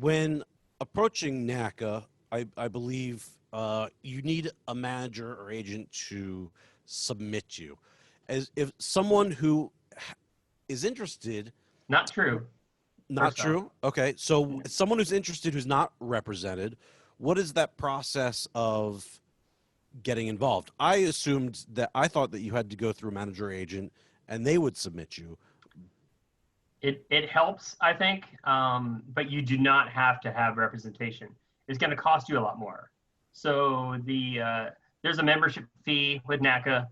When approaching NACA, I believe you need a manager or agent to submit you. As if someone who is interested. Not true. Not true. Okay, so someone who's interested who's not represented, what is that process of getting involved? I thought that you had to go through a manager or agent and they would submit you. It helps, I think, but you do not have to have representation. It's going to cost you a lot more. So there's a membership fee with NACA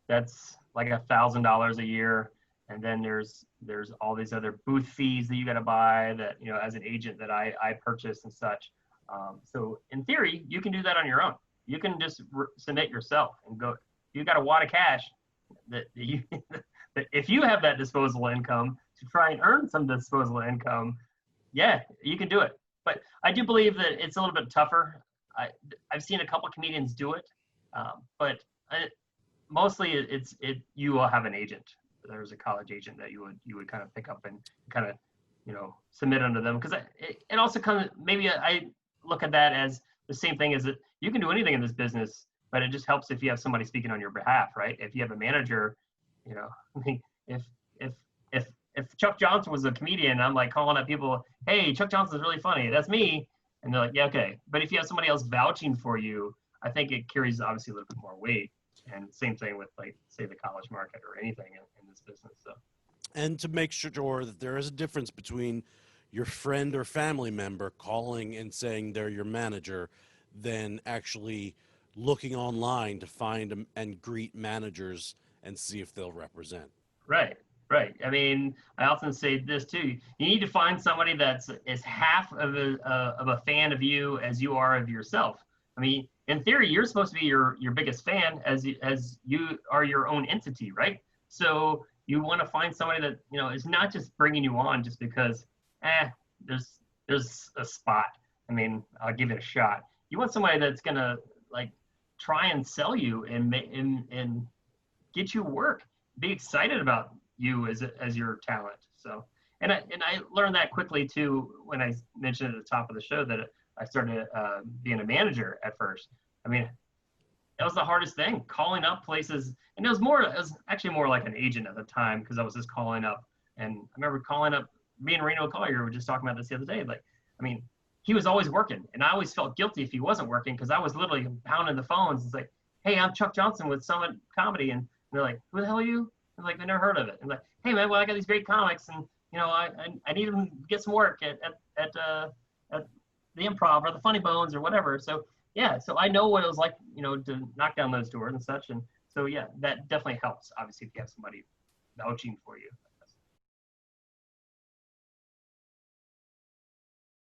that's like $1,000 a year, and then there's all these other booth fees that you got to buy that, you know, as an agent that I purchase and such. So in theory, you can do that on your own. You can just submit yourself and go. You got a wad of cash that you that if you have that disposable income to try and earn some disposable income, yeah, you can do it. But I do believe that it's a little bit tougher. I've seen a couple of comedians do it, but mostly you will have an agent. There's a college agent that you would kind of pick up and kind of, you know, submit under them, because it also comes, maybe I look at that as the same thing as that you can do anything in this business, but it just helps if you have somebody speaking on your behalf, right? If you have a manager, you know, I mean, if Chuck Johnson was a comedian, I'm like calling up people, hey, Chuck Johnson's really funny, that's me. And they're like, yeah, okay. But if you have somebody else vouching for you, I think it carries obviously a little bit more weight. And same thing with, like, say, the college market or anything in this business. So, and to make sure that there is a difference between your friend or family member calling and saying they're your manager than actually looking online to find and greet managers and see if they'll represent. Right. I mean, I often say this too. You need to find somebody that's as half of a fan of you as you are of yourself. I mean, in theory, you're supposed to be your biggest fan as you are your own entity, right? So you want to find somebody that, you know, is not just bringing you on just because, there's a spot. I mean, I'll give it a shot. You want somebody that's gonna, like, try and sell you and get you work, be excited about you as your talent. So, and I learned that quickly too when I mentioned at the top of the show that I started being a manager at first. I mean, that was the hardest thing, calling up places. And it was actually more like an agent at the time, because I was just calling up. And I remember calling up, me and Reno Collier were just talking about this the other day. Like, I mean, he was always working, and I always felt guilty if he wasn't working, because I was literally pounding the phones. It's like, hey, I'm Chuck Johnson with Summit Comedy. And they're like, who the hell are you? I'm like, I never heard of it. I'm like, hey man, well, I got these great comics, and, you know, I need them to get some work at the Improv or the Funny Bones or whatever. So yeah, so I know what it was like, you know, to knock down those doors and such. And so yeah, that definitely helps. Obviously, if you have somebody vouching for you,